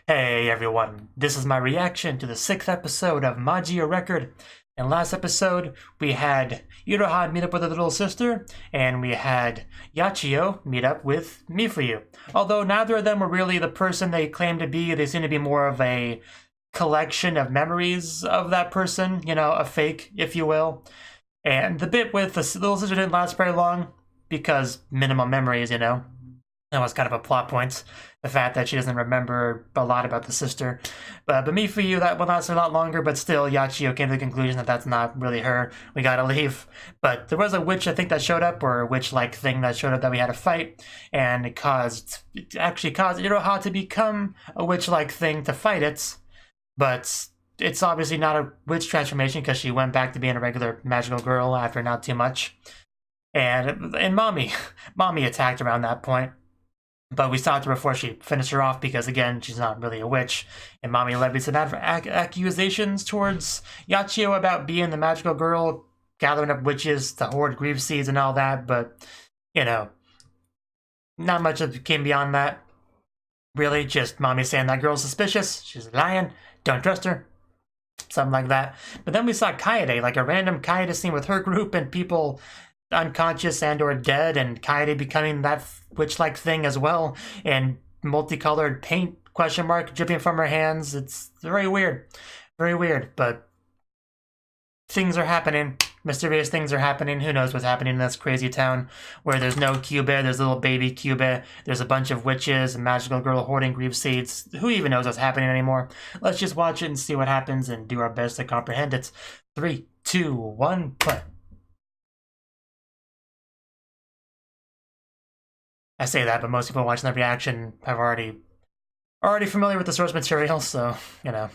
Hey everyone, this is my reaction to the 6th episode of Magia Record. In last episode, we had Iroha meet up with her little sister, and we had Yachio meet up with Mifuyu. Although neither of them were really the person they claimed to be, they seem to be more of a collection of memories of that person, you know, a fake, if you will. And the bit with the little sister didn't last very long, because minimum memories, you know. That was kind of a plot point, the fact that she doesn't remember a lot about the sister. But Mifuyu, that will last a lot longer, but still, Yachio came to the conclusion that that's not really her. We gotta leave. But there was a witch, I think, that showed up, or a witch-like thing that showed up that we had to fight, and it actually caused Iroha to become a witch-like thing to fight it. But it's obviously not a witch transformation because she went back to being a regular magical girl after not too much. And Mommy attacked around that point. But we stopped her before she finished her off because, again, she's not really a witch. And Mommy levied some accusations towards Yachio about being the magical girl, gathering up witches to hoard grief seeds and all that. But, you know, not much came beyond that. Really, just Mommy saying that girl's suspicious. She's lying. Don't trust her. Something like that. But then we saw Kaede, like a random Kaede scene with her group and people unconscious and or dead, and Kaede becoming that witch-like thing as well, and multicolored paint question mark dripping from her hands. It's very weird, but things are happening. Mysterious things are happening. Who knows what's happening in this crazy town where there's no Kyuu, there's little baby Kyuu, there's a bunch of witches, a magical girl hoarding grief seeds. Who even knows what's happening anymore? Let's just watch it and see what happens and do our best to comprehend it. 3, 2, 1, play. I say that, but most people watching the reaction have already familiar with the source material, so, you know.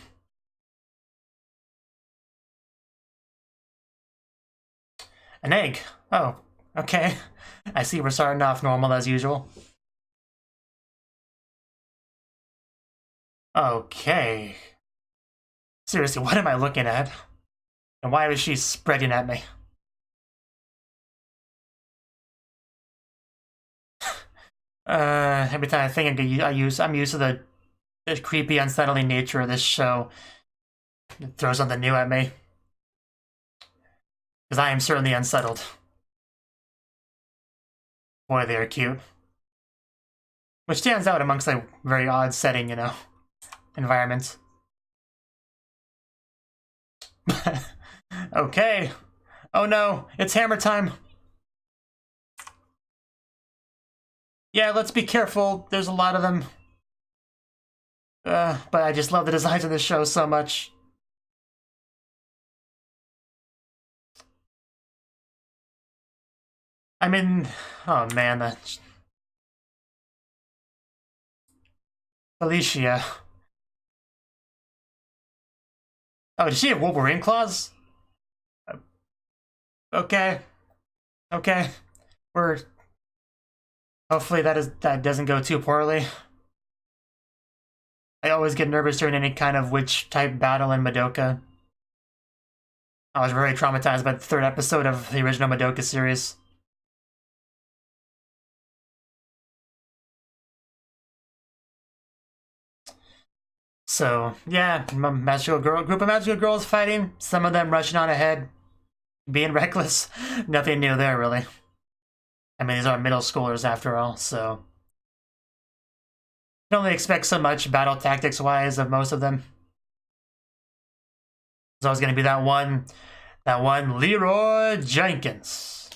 An egg. Oh, okay. I see we're starting off normal as usual. Okay. Seriously, what am I looking at? And why was she spreading at me? Every time I think I'm used to the creepy, unsettling nature of this show. It throws something new at me. Because I am certainly unsettled. Boy, they are cute. Which stands out amongst a very odd setting, you know, environment. Okay. Oh no, it's hammer time. Yeah, let's be careful. There's a lot of them. But I just love the designs of this show so much. I mean, oh man, that Felicia. Oh, does she have Wolverine claws? Okay. Okay. Hopefully that doesn't go too poorly. I always get nervous during any kind of witch-type battle in Madoka. I was very traumatized by the 3rd episode of the original Madoka series. So, yeah, group of magical girls fighting, some of them rushing on ahead, being reckless. Nothing new there, really. I mean, these are middle schoolers after all, so I can only expect so much battle tactics-wise of most of them. There's always going to be that one Leroy Jenkins.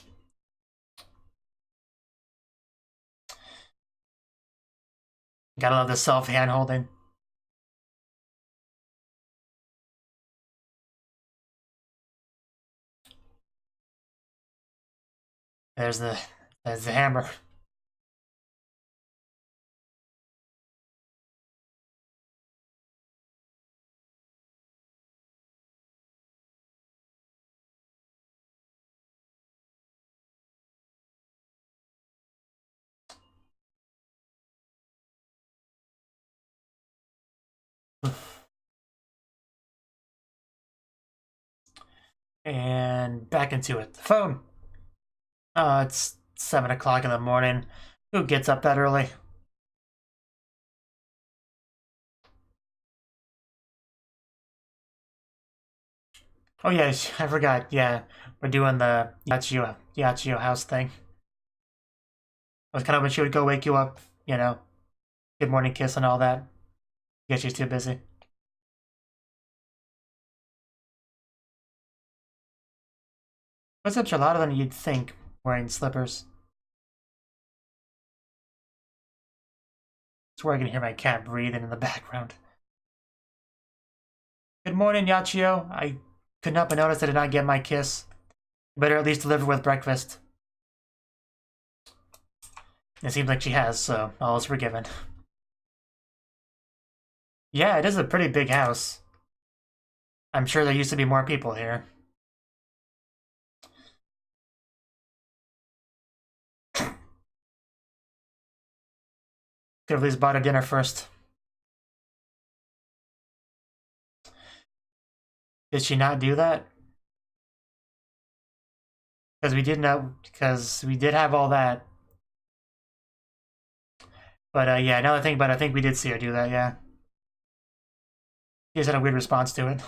Gotta love the self-hand-holding. There's the hammer. And back into it. The phone. Oh, it's 7 o'clock in the morning. Who gets up that early? Oh yeah, I forgot. Yeah, we're doing the Yachio house thing. I was kind of hoping she would go wake you up, you know, good morning kiss and all that. I guess she's too busy. Footsteps are louder than you'd think wearing slippers. That's where I can hear my cat breathing in the background. Good morning, Yachio. I couldn't help but notice I did not get my kiss. Better at least deliver with breakfast. It seems like she has, so all is forgiven. Yeah, it is a pretty big house. I'm sure there used to be more people here. Could have at least bought her dinner first. Did she not do that? Because we did have all that. But yeah, now that I think about it, I think we did see her do that, yeah. She just had a weird response to it.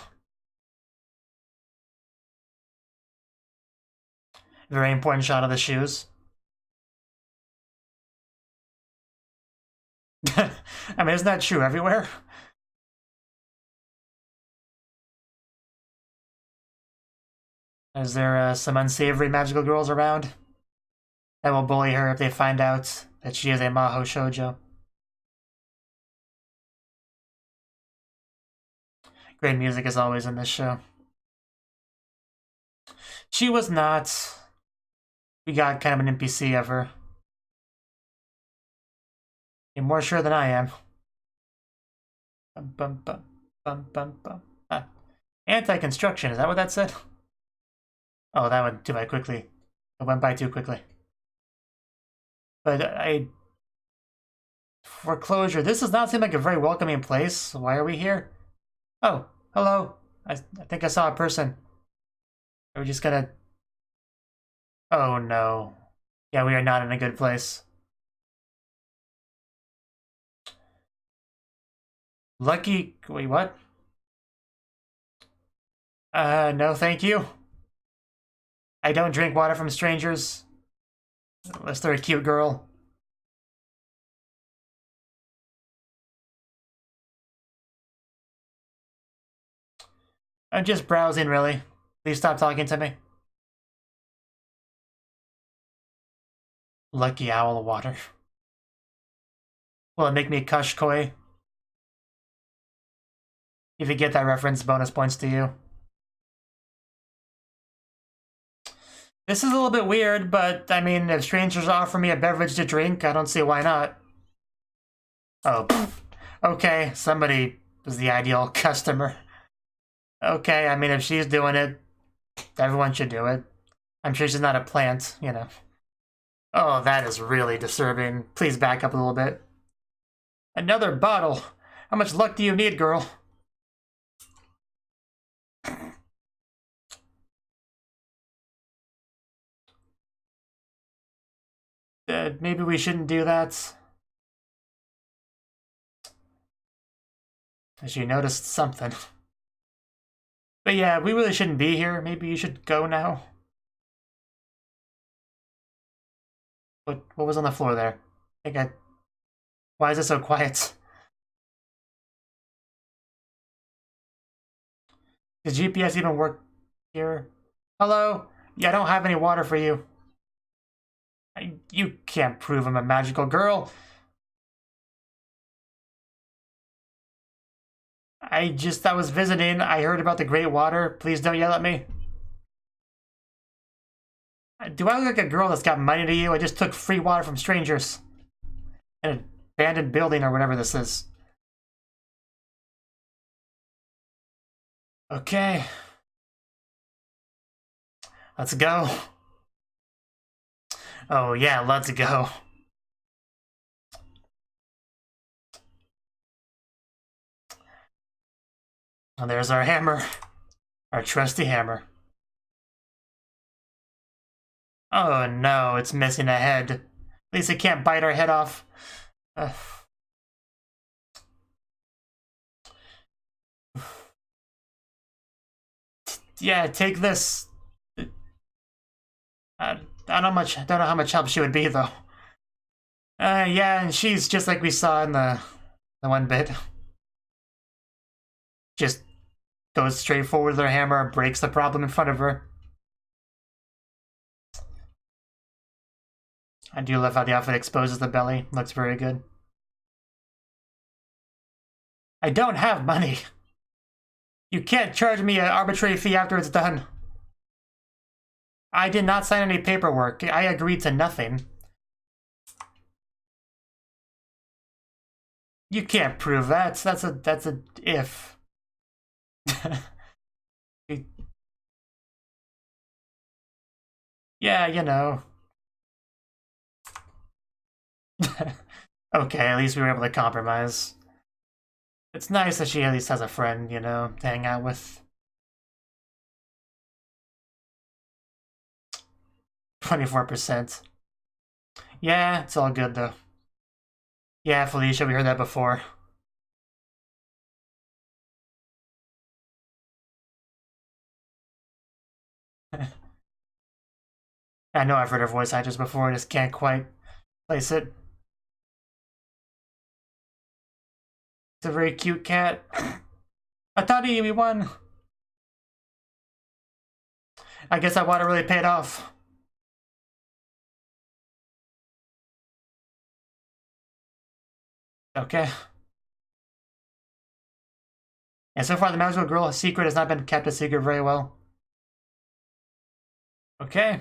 Very important shot of the shoes. I mean, isn't that true everywhere? Is there some unsavory magical girls around that will bully her if they find out that she is a Mahou Shoujo? Great music as always in this show. She was not. We got kind of an NPC of her. You're more sure than I am. Bum, bum, bum, bum, bum, bum. Ah. Anti-construction, is that what that said? Oh, that went too by quickly. It went by too quickly. But foreclosure. This does not seem like a very welcoming place. Why are we here? Oh, hello. I think I saw a person. Are we just gonna... Oh no. Yeah, we are not in a good place. Lucky... Wait, what? No thank you. I don't drink water from strangers. Unless they're a cute girl. I'm just browsing, really. Please stop talking to me. Lucky owl water. Will it make me kush koi? If you get that reference, bonus points to you. This is a little bit weird, but I mean, if strangers offer me a beverage to drink, I don't see why not. Oh, pff. Okay, somebody was the ideal customer. Okay, I mean, if she's doing it, everyone should do it. I'm sure she's not a plant, you know. Oh, that is really disturbing. Please back up a little bit. Another bottle. How much luck do you need, girl? Maybe we shouldn't do that. She noticed something. But yeah, we really shouldn't be here. Maybe you should go now. What was on the floor there? Why is it so quiet? Does GPS even work here? Hello? Yeah, I don't have any water for you. You can't prove I'm a magical girl. I was visiting. I heard about the great water. Please don't yell at me. Do I look like a girl that's got money to you? I just took free water from strangers. In an abandoned building or whatever this is. Okay. Let's go. Oh yeah, let's go. Well, there's our hammer. Our trusty hammer. Oh no, it's missing a head. At least it can't bite our head off. Yeah, take this. I don't know how much help she would be though. Yeah, and she's just like we saw in the one bit. Just goes straight forward with her hammer, breaks the problem in front of her. I do love how the outfit exposes the belly. Looks very good. I don't have money. You can't charge me an arbitrary fee after it's done. I did not sign any paperwork. I agreed to nothing. You can't prove that. That's a if. Yeah, you know. Okay, at least we were able to compromise. It's nice that she at least has a friend, you know, to hang out with. 24%. Yeah, it's all good though. Yeah, Felicia, we heard that before. I know I've heard her voice actors before, I just can't quite place it. It's a very cute cat. I thought he gave me one. I guess that water really paid off. Okay. And so far, the magical girl secret has not been kept a secret very well. Okay.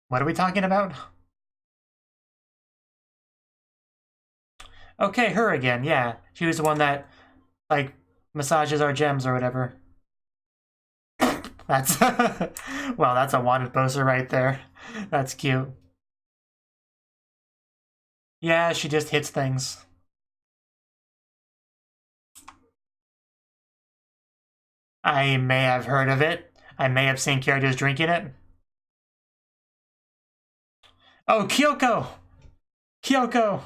What are we talking about? Okay, her again, yeah. She was the one that, like, massages our gems or whatever. That's... well, that's a wanted poster right there. That's cute. Yeah, she just hits things. I may have heard of it. I may have seen characters drinking it. Oh, Kyoko! Kyoko!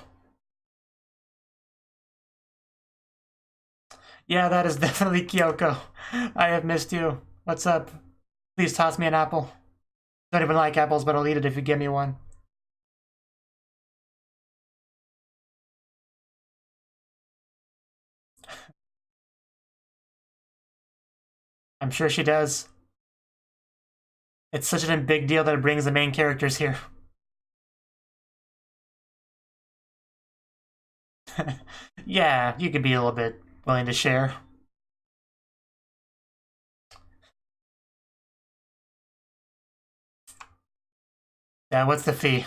Yeah, that is definitely Kyoko. I have missed you. What's up? Please toss me an apple. Don't even like apples, but I'll eat it if you give me one. I'm sure she does. It's such a big deal that it brings the main characters here. Yeah, you could be a little bit willing to share. Yeah, what's the fee?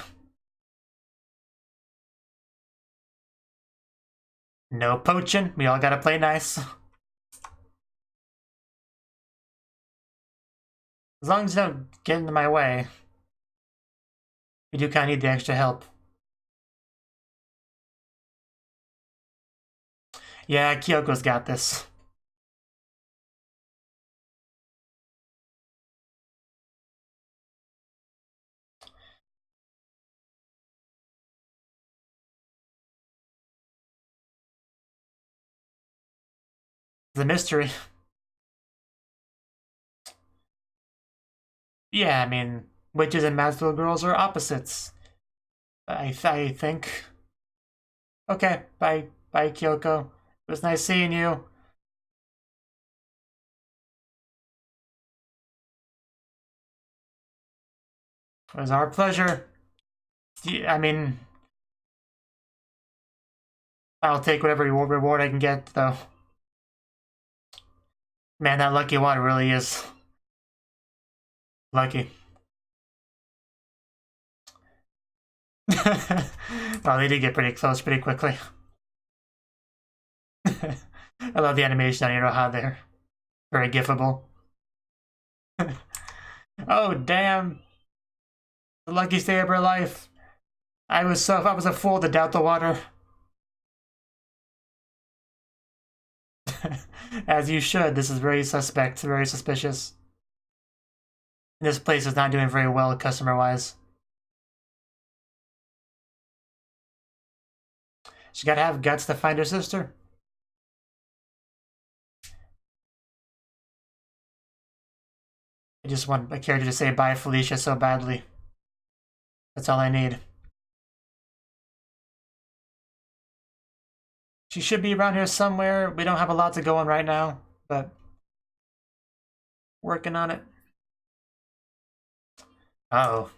No poaching. We all gotta play nice. As long as you don't get into my way. We do kind of need the extra help. Yeah, Kyoko's got this. The mystery. Yeah, I mean, witches and magical girls are opposites. I think. Okay, bye, Kyoko. It was nice seeing you. It was our pleasure. I mean, I'll take whatever reward I can get, though. Man, that lucky water really is lucky. Well, they did get pretty close pretty quickly. I love the animation on Iroha there. Very gifable. Oh, damn. The lucky stay of her life. I was a fool to doubt the water. As you should. This is very suspect, very suspicious. This place is not doing very well customer-wise. She gotta have guts to find her sister. I just want a character to say bye, Felicia, so badly. That's all I need. She should be around here somewhere. We don't have a lot to go on right now, but working on it. Uh-oh.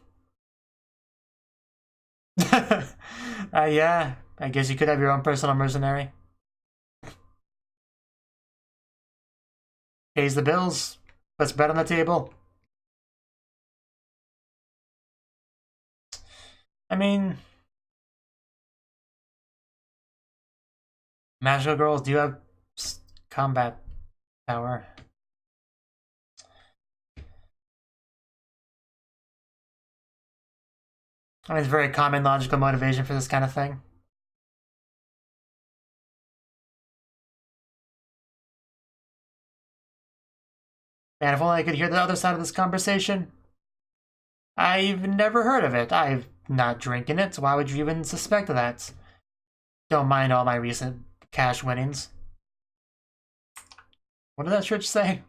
Yeah, I guess you could have your own personal mercenary. Pays the bills, puts bread on the table. I mean, magical girls do have combat power. I mean, it's a very common logical motivation for this kind of thing. Man, if only I could hear the other side of this conversation. I've never heard of it. I'm not drinking it, so why would you even suspect that? Don't mind all my recent cash winnings. What did that church say?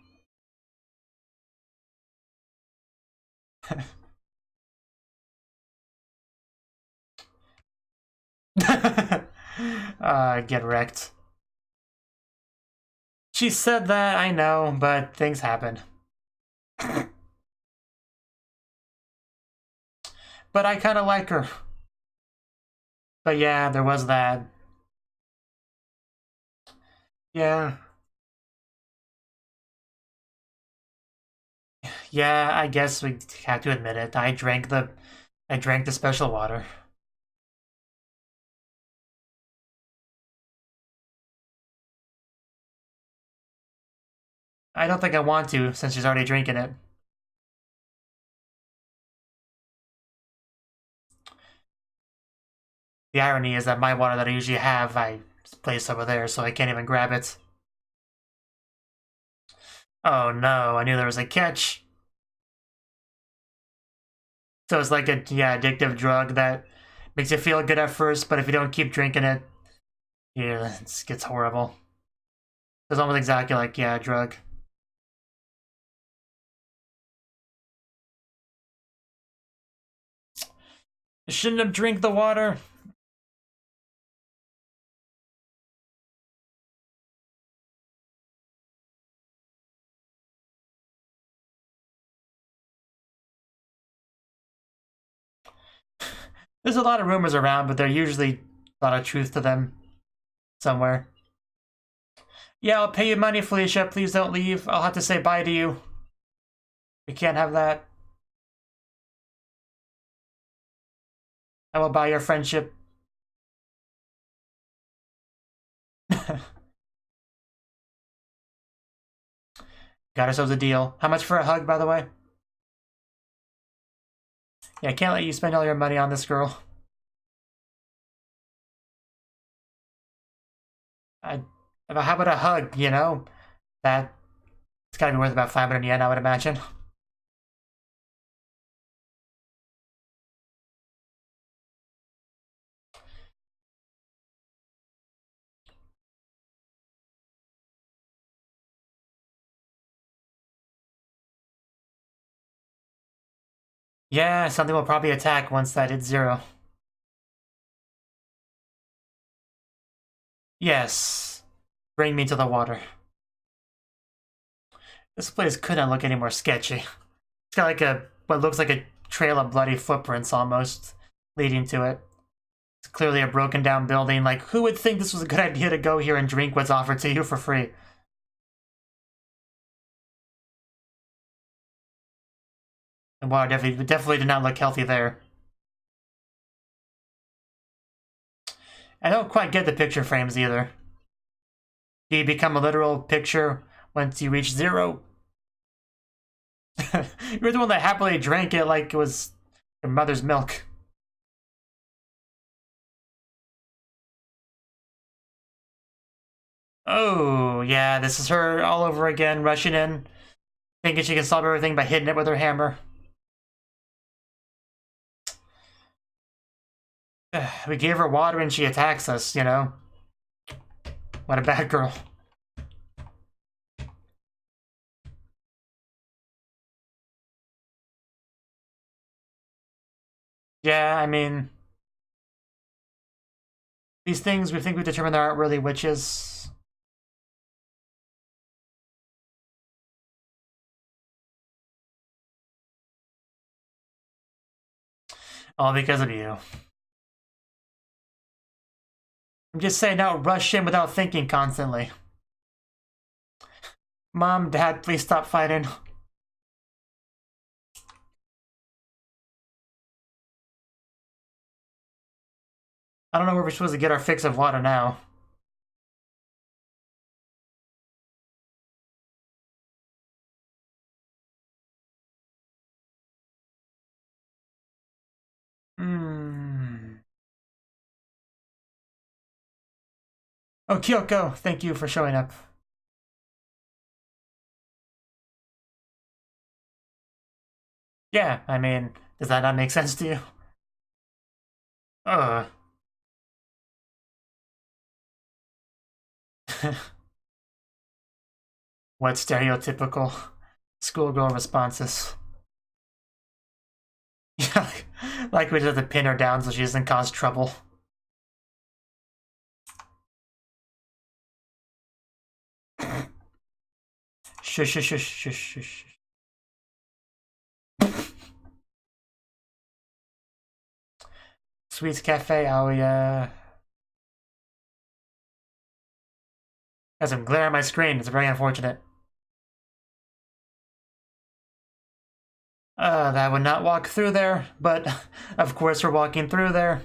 Get wrecked. She said that, I know, but things happen. But I kind of like her. But yeah, there was that. Yeah. Yeah, I guess we have to admit it. I drank the special water. I don't think I want to, since she's already drinking it. The irony is that my water that I usually have, I placed over there, so I can't even grab it. Oh no, I knew there was a catch. So it's like a, yeah, addictive drug that makes you feel good at first, but if you don't keep drinking it, yeah, it gets horrible. It's almost exactly like, yeah, a drug. I shouldn't have drank the water. There's a lot of rumors around, but there's usually a lot of truth to them somewhere. Yeah, I'll pay you money, Felicia. Please don't leave. I'll have to say bye to you. We can't have that. I will buy your friendship. Got ourselves a deal. How much for a hug, by the way? Yeah, I can't let you spend all your money on this girl. How about a hug, you know? It's gotta be worth about 500 yen, I would imagine. Yeah, something will probably attack once that hits 0. Yes. Bring me to the water. This place couldn't look any more sketchy. It's got like what looks like a trail of bloody footprints almost leading to it. It's clearly a broken down building. Like, who would think this was a good idea to go here and drink what's offered to you for free? And water definitely did not look healthy there. I don't quite get the picture frames either. Do you become a literal picture once you reach 0? You're the one that happily drank it like it was your mother's milk. Oh, yeah, this is her all over again, rushing in, thinking she can solve everything by hitting it with her hammer. We gave her water and she attacks us, you know? What a bad girl. Yeah, I mean... These things we think we determined there aren't really witches. All because of you. I'm just saying, don't rush in without thinking constantly. Mom, Dad, please stop fighting. I don't know where we're supposed to get our fix of water now. Oh, Kyoko, thank you for showing up. Yeah, I mean, does that not make sense to you? Ugh. What stereotypical schoolgirl responses? Yeah, like we just have to pin her down so she doesn't cause trouble. Shush, shush, shush, shush, shush. Sweets Cafe, oh yeah. Has some glare on my screen, it's very unfortunate. That would not walk through there, but of course we're walking through there.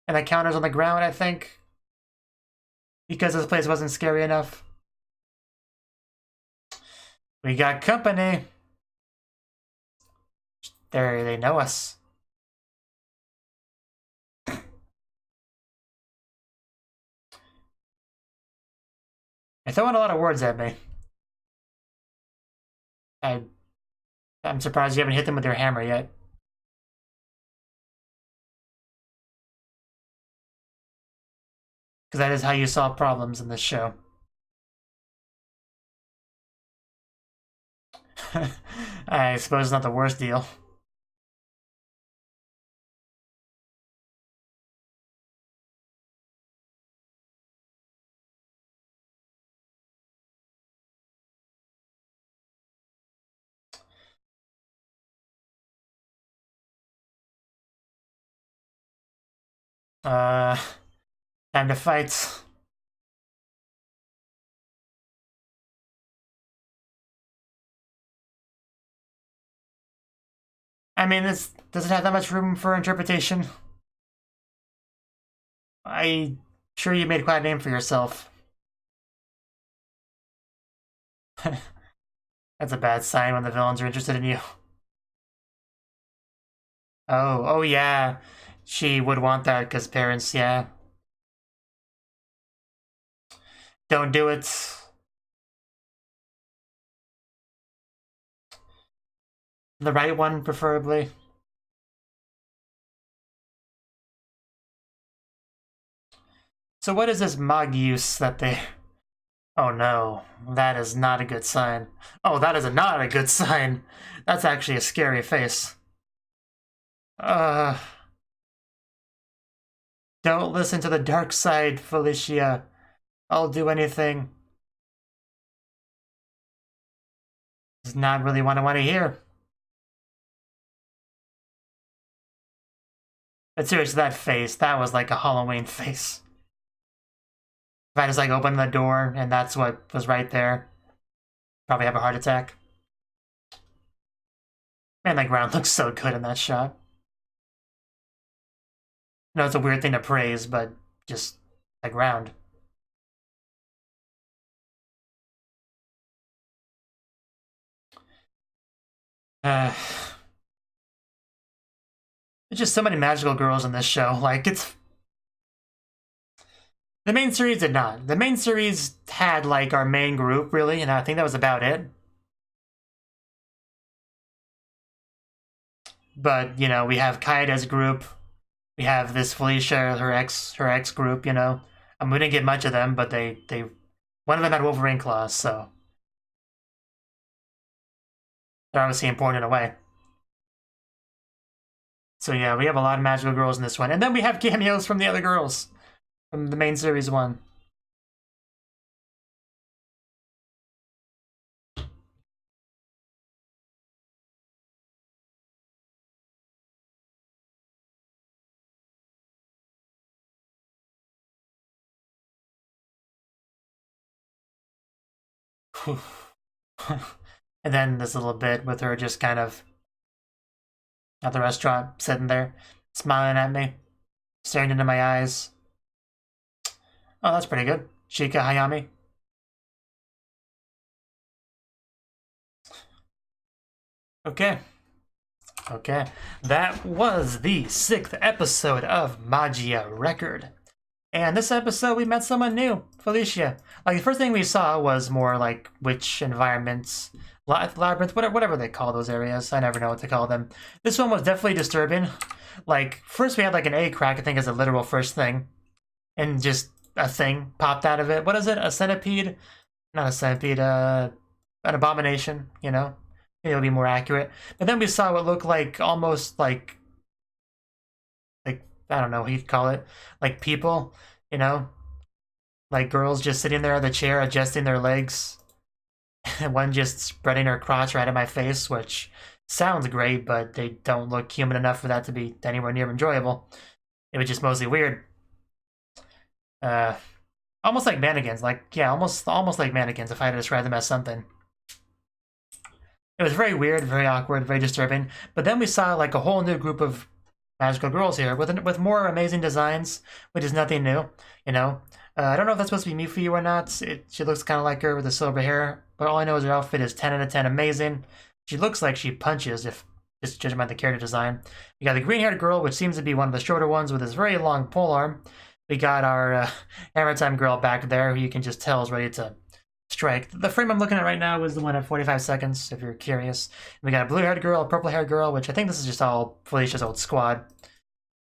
And the counter's on the ground, I think. Because this place wasn't scary enough. We got company. There, they know us. They're throwing a lot of words at me. I'm surprised you haven't hit them with your hammer yet. Because that is how you solve problems in this show. I suppose it's not the worst deal. Time to fight. I mean, this doesn't have that much room for interpretation. I'm sure you made quite a name for yourself. That's a bad sign when the villains are interested in you. Oh yeah. She would want that because parents, yeah. Don't do it. The right one, preferably. So what is this Magius that they... Oh no, that is not a good sign. Oh, that is not a good sign. That's actually a scary face. Don't listen to the dark side, Felicia. I'll do anything. It's not really what I want to hear. But seriously, that face, that was like a Halloween face. If I just like opened the door and that's what was right there, probably have a heart attack. Man, that ground looks so good in that shot. I know it's a weird thing to praise, but just the ground. There's just so many magical girls in this show. Like, it's... The main series did not. The main series had, like, our main group, really, and I think that was about it. But, you know, we have Kaeda's group, We have this Felicia, her ex group, you know. We didn't get much of them, but they one of them had Wolverine claws, so they're obviously important in a way. So yeah, we have a lot of magical girls in this one. And then we have cameos from the other girls from the main series one. And then this little bit with her just kind of at the restaurant, sitting there, smiling at me, staring into my eyes. Oh, that's pretty good. Shika Hayami. Okay. Okay. That was the 6th episode of Magia Record. And this episode, we met someone new, Felicia. Like, the first thing we saw was more like witch environments, labyrinth, whatever they call those areas. I never know what to call them. This one was definitely disturbing. Like, first we had like an egg crack, I think, as a literal first thing. And just a thing popped out of it. What is it? A centipede? Not a centipede, an abomination, you know? It'll be more accurate. But then we saw what looked like almost like I don't know what you'd call it, like people, you know, like girls just sitting there on the chair adjusting their legs, one just spreading her crotch right in my face, which sounds great, but they don't look human enough for that to be anywhere near enjoyable. It was just mostly weird. Almost like mannequins, almost like mannequins if I had to describe them as something. It was very weird, very awkward, very disturbing. But then we saw like a whole new group of magical girls here with more amazing designs, which is nothing new, you know. I don't know if that's supposed to be Mifuyu or not. She looks kind of like her with the silver hair, but all I know is her outfit is 10 out of 10 amazing. She looks like she punches, if just judging by the character design. We got the green-haired girl, which seems to be one of the shorter ones with this very long polearm. We got our Hammer Time girl back there, who you can just tell is ready to strike. The frame I'm looking at right now is the one at 45 seconds, if you're curious. We got a blue-haired girl, a purple-haired girl, which I think this is just all Felicia's old squad.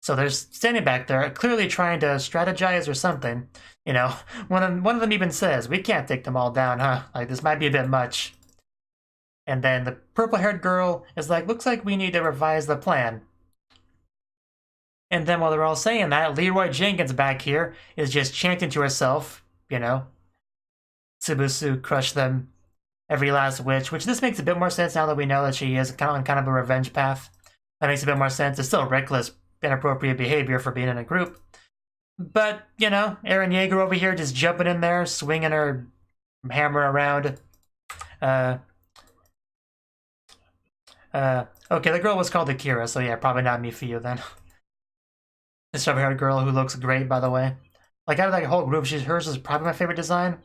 So they're standing back there, clearly trying to strategize or something. You know, one of them even says, "We can't take them all down, huh? Like, this might be a bit much." And then the purple-haired girl is like, "Looks like we need to revise the plan." And then while they're all saying that, Leroy Jenkins back here is just chanting to herself, you know, Tsubusu crushed them, every last witch, which this makes a bit more sense now that we know that she is on kind of a revenge path. That makes a bit more sense. It's still reckless, inappropriate behavior for being in a group. But, you know, Eren Yeager over here just jumping in there, swinging her hammer around. Okay, the girl was called Akira, so yeah, probably not Mifuyu then. This over-haired girl who looks great, by the way. Like, out of that whole group, hers is probably my favorite design.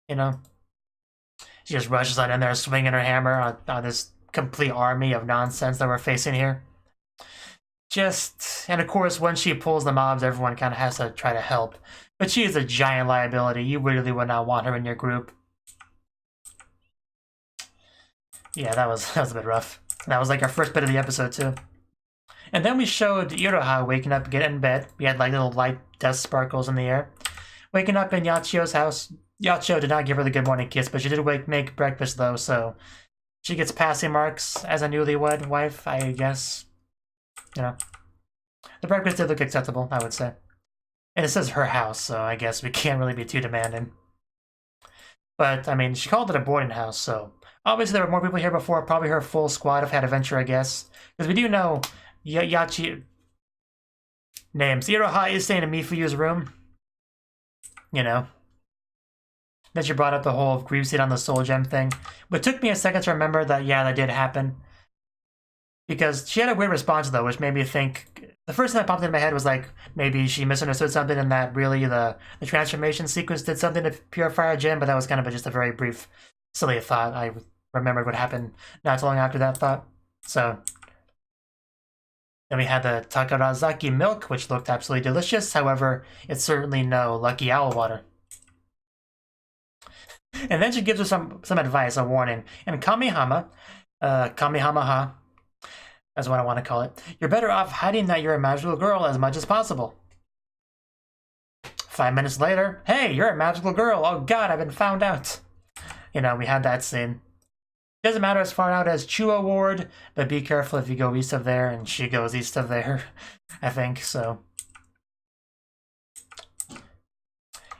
You know? She just rushes on in there, swinging her hammer on this complete army of nonsense that we're facing here. And of course, when she pulls the mobs, everyone kind of has to try to help. But she is a giant liability. You really would not want her in your group. Yeah, that was a bit rough. That was like our first bit of the episode, too. And then we showed Iroha waking up, getting in bed. We had like little light dust sparkles in the air. Waking up in Yachio's house. Yachio did not give her the good morning kiss, but she did make breakfast, though, so she gets passing marks as a newlywed wife, I guess. You know. The breakfast did look acceptable, I would say. And it says her house, so I guess we can't really be too demanding. But, I mean, she called it a boarding house, so obviously there were more people here before. Probably her full squad of Had Adventure, I guess. Because we do know Yachi names. Iroha is staying in Mifuyu's room. You know. Then she brought up the whole grief seed on the soul gem thing. But it took me a second to remember that, yeah, that did happen. Because she had a weird response, though, which made me think... The first thing that popped into my head was like, maybe she misunderstood something and that really the transformation sequence did something to purify her gem, but that was kind of just a very brief, silly thought. I remembered what happened not too long after that thought. So... Then we had the Takarazaki milk, which looked absolutely delicious. However, it's certainly no Lucky Owl water. And then she gives her some advice, a warning. And Kamehama, Kamehameha, That's what I want to call it. You're better off hiding that you're a magical girl as much as possible. 5 minutes later, hey, you're a magical girl. Oh god, I've been found out. You know, we had that scene. Doesn't matter as far out as Chuo Ward, but be careful if you go east of there, and she goes east of there, I think, so.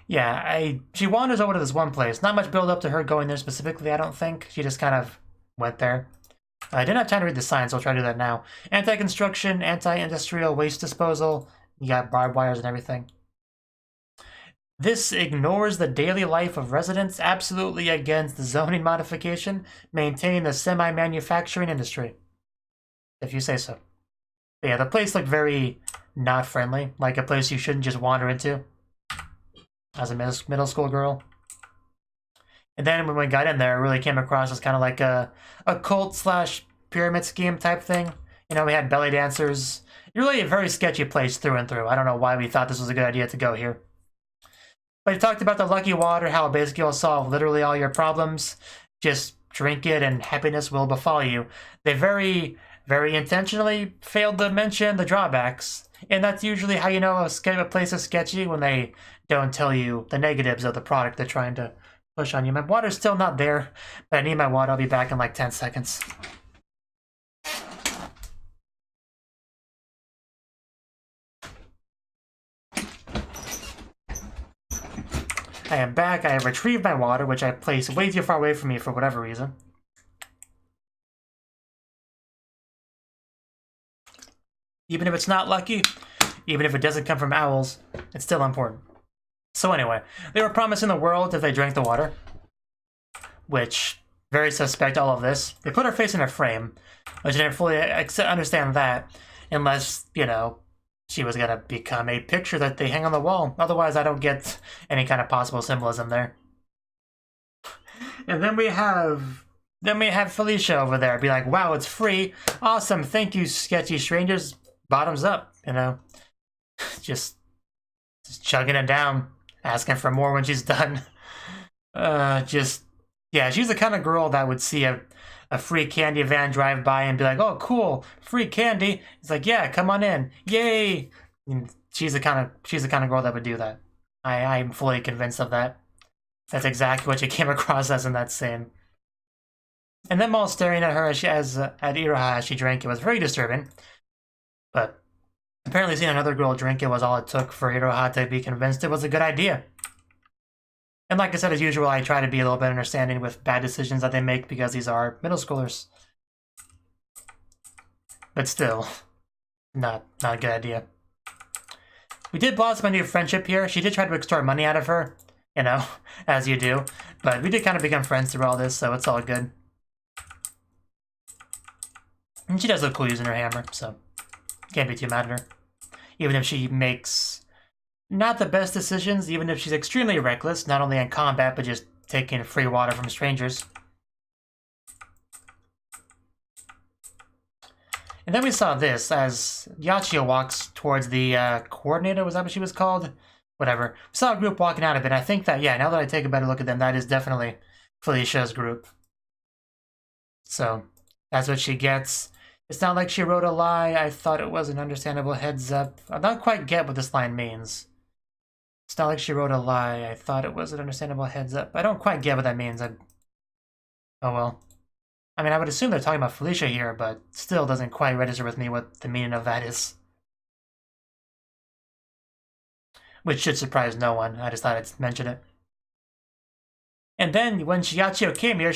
Yeah, she wanders over to this one place. Not much build up to her going there specifically, I don't think. She just kind of went there. I didn't have time to read the signs, so I'll try to do that now. Anti-construction, anti-industrial waste disposal. You got barbed wires and everything. This ignores the daily life of residents, absolutely against the zoning modification, maintaining the semi-manufacturing industry. If you say so. But yeah, the place looked very not friendly, like a place you shouldn't just wander into as a middle school girl. And then when we got in there, it really came across as kind of like a cult/pyramid scheme type thing. You know, we had belly dancers. Really a very sketchy place through and through. I don't know why we thought this was a good idea to go here. But he talked about the lucky water, how it basically will solve literally all your problems. Just drink it and happiness will befall you. They very, very intentionally failed to mention the drawbacks. And that's usually how you know a place is sketchy, when they don't tell you the negatives of the product they're trying to push on you. My water's still not there, but I need my water. I'll be back in like 10 seconds. I am back. I have retrieved my water, which I placed way too far away from me for whatever reason. Even if it's not lucky, even if it doesn't come from owls, it's still important. So anyway, they were promising the world if they drank the water, which, very suspect all of this. They put her face in a frame, which I didn't fully understand that, unless, you know, she was gonna become a picture that they hang on the wall. Otherwise, I don't get any kind of possible symbolism there. And then we have Felicia over there be like, wow, it's free. Awesome, thank you, sketchy strangers. Bottoms up, you know. Just chugging it down, asking for more when she's done. Yeah, she's the kind of girl that would see a free candy van drive by and be like, oh, cool, free candy. It's like, yeah, come on in. Yay. And she's the kind of girl that would do that. I'm fully convinced of that. That's exactly what she came across as in that scene. And them all staring at her at Iroha as she drank it was very disturbing. But apparently seeing another girl drink it was all it took for Iroha to be convinced it was a good idea. And like I said, as usual, I try to be a little bit understanding with bad decisions that they make because these are middle schoolers. But still, not a good idea. We did blossom a new friendship here. She did try to extort money out of her, you know, as you do. But we did kind of become friends through all this, so it's all good. And she does look cool using her hammer, so can't be too mad at her. Even if she makes not the best decisions, even if she's extremely reckless, not only in combat, but just taking free water from strangers. And then we saw this, as Yachio walks towards the coordinator, was that what she was called? Whatever. We saw a group walking out of it, I think that, yeah, now that I take a better look at them, that is definitely Felicia's group. So, that's what she gets. It's not like she wrote a lie, I thought it was an understandable heads up. I don't quite get what this line means. It's not like she wrote a lie, I thought it was an understandable heads up. I don't quite get what that means. Oh well. I mean, I would assume they're talking about Felicia here, but still doesn't quite register with me what the meaning of that is. Which should surprise no one, I just thought I'd mention it. And then, when Yachio came here,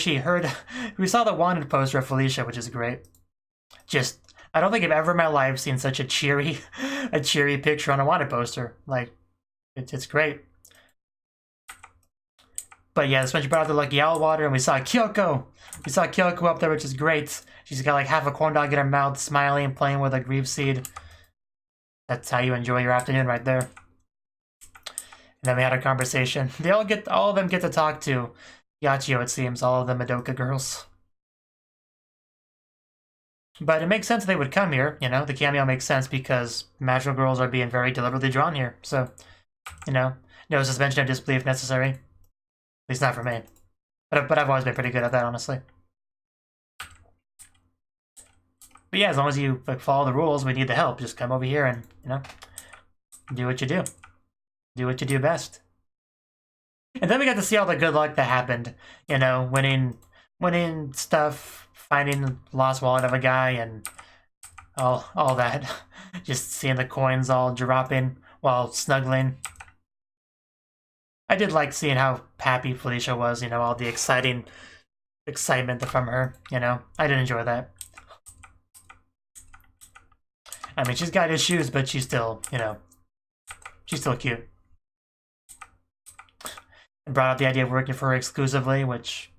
we saw the wanted poster of Felicia, which is great. Just, I don't think I've ever in my life seen such a cheery picture on a wanted poster. Like, it's great. But yeah, this when she brought out the Lucky Owl water, and we saw Kyoko. We saw Kyoko up there, which is great. She's got like half a corn dog in her mouth, smiling, playing with a grief seed. That's how you enjoy your afternoon right there. And then we had a conversation. All of them get to talk to Yachio, it seems, all of the Madoka girls. But it makes sense they would come here, you know, the cameo makes sense because magical girls are being very deliberately drawn here. So, you know, no suspension of disbelief necessary. At least not for me. But I've always been pretty good at that, honestly. But But yeah, as long as you like follow the rules, we need the help. Just come over here and, you know, do what you do. Do what you do best. And then we got to see all the good luck that happened. You know, winning stuff, finding lost wallet of a guy, and all that. Just seeing the coins all dropping while snuggling. I did like seeing how happy Felicia was, you know, all the excitement from her, you know. I did enjoy that. I mean, she's got issues, but she's still, you know, she's still cute. And brought up the idea of working for her exclusively, which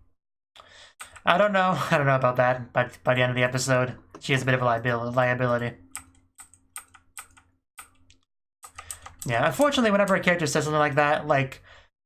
I don't know. I don't know about that. But by the end of the episode, she has a bit of a liability. Yeah, unfortunately, whenever a character says something like that, like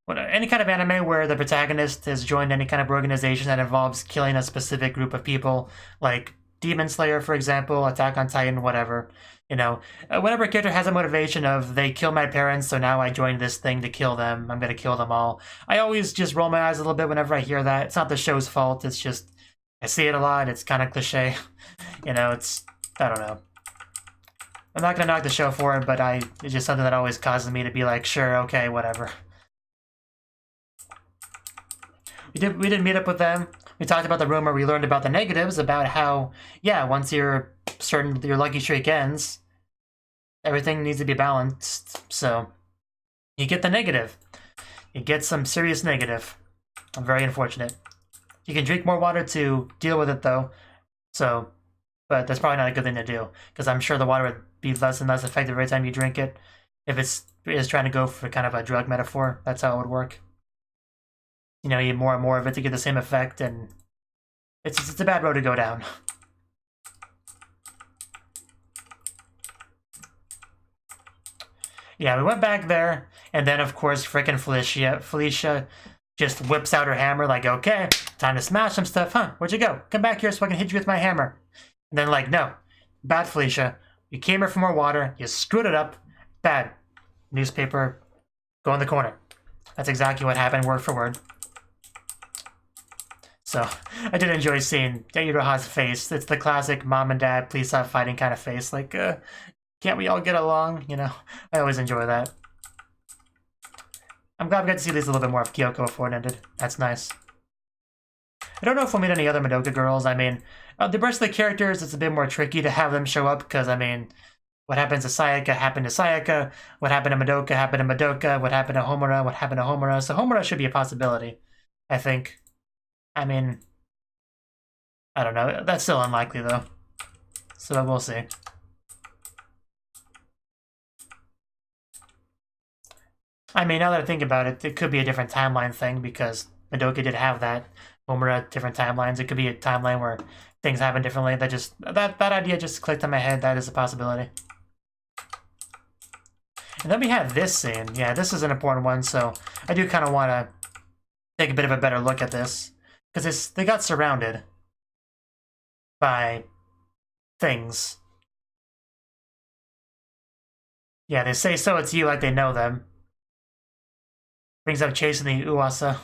any kind of anime where the protagonist has joined any kind of organization that involves killing a specific group of people, like Demon Slayer, for example, Attack on Titan, whatever. You know, whenever a character has a motivation of, they kill my parents, so now I joined this thing to kill them, I'm going to kill them all. I always just roll my eyes a little bit whenever I hear that. It's not the show's fault, it's just, I see it a lot, it's kind of cliche. You know, it's, I don't know. I'm not going to knock the show for it, but it's just something that always causes me to be like, sure, okay, whatever. We did meet up with them. We talked about the rumor. We learned about the negatives, about how, yeah, once your lucky streak ends, everything needs to be balanced. So you get the negative. You get some serious negative. I'm very unfortunate. You can drink more water to deal with it, though. So, but that's probably not a good thing to do, because I'm sure the water would be less and less effective every time you drink it. If it's trying to go for kind of a drug metaphor, that's how it would work. You know, you need more and more of it to get the same effect, and it's a bad road to go down. Yeah, we went back there, and then of course frickin' Felicia just whips out her hammer like, okay, time to smash some stuff, huh? Where'd you go? Come back here so I can hit you with my hammer. And then like, no, bad Felicia. You came here for more water, you screwed it up, bad. Newspaper, go in the corner. That's exactly what happened, word for word. So, I did enjoy seeing Iroha's face. It's the classic mom and dad, please stop fighting kind of face. Like, can't we all get along? You know, I always enjoy that. I'm glad we got to see at least a little bit more of Kyoko before it ended. That's nice. I don't know if we'll meet any other Madoka girls. I mean, the rest of the characters, it's a bit more tricky to have them show up because, I mean, what happens to Sayaka happened to Sayaka. What happened to Madoka happened to Madoka. What happened to Homura, what happened to Homura. So Homura should be a possibility, I think. I mean, I don't know. That's still unlikely, though. So we'll see. I mean, now that I think about it, it could be a different timeline thing because Madoka did have that. Homura, different timelines. It could be a timeline where things happen differently. That idea just clicked in my head. That is a possibility. And then we have this scene. Yeah, this is an important one, so I do kind of want to take a bit of a better look at this. Because they got surrounded by things. Yeah, they say so it's you like they know them. Brings up chasing the Uwasa.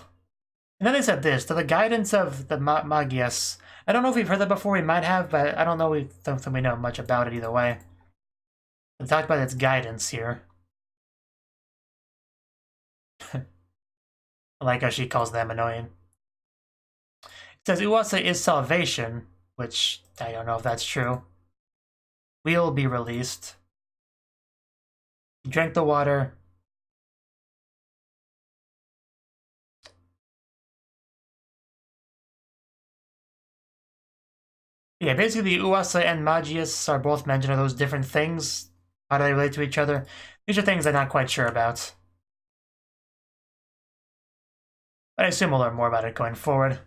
And then they said this, to the guidance of the Magias. I don't know if we've heard that before, we might have, but I don't know, don't think we know much about it either way. We talked about its guidance here. I like how she calls them annoying. It says Uwasa is salvation, which I don't know if that's true. Will be released. You drank the water. Yeah, basically Uwasa and Magias are both mentioned are those different things. How do they relate to each other? These are things I'm not quite sure about. But I assume we'll learn more about it going forward.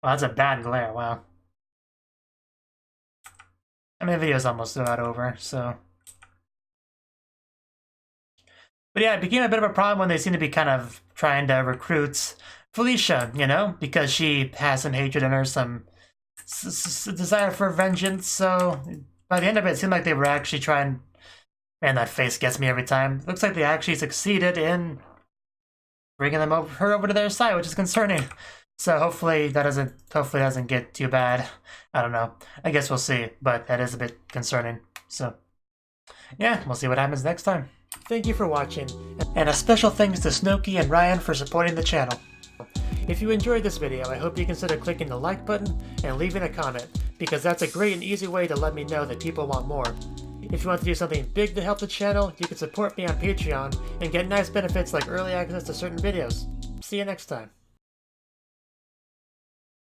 Well, that's a bad glare, wow. I mean, the video's almost about over, so... But yeah, it became a bit of a problem when they seem to be kind of trying to recruit Felicia, you know? Because she has some hatred in her, some desire for vengeance, so... By the end of it, it seemed like they were actually trying... Man, that face gets me every time. Looks like they actually succeeded in bringing her over to their side, which is concerning. So hopefully that doesn't get too bad. I don't know. I guess we'll see, but that is a bit concerning. So yeah, we'll see what happens next time. Thank you for watching, and a special thanks to Cnouki and Ryan for supporting the channel. If you enjoyed this video, I hope you consider clicking the like button and leaving a comment, because that's a great and easy way to let me know that people want more. If you want to do something big to help the channel, you can support me on Patreon and get nice benefits like early access to certain videos. See you next time.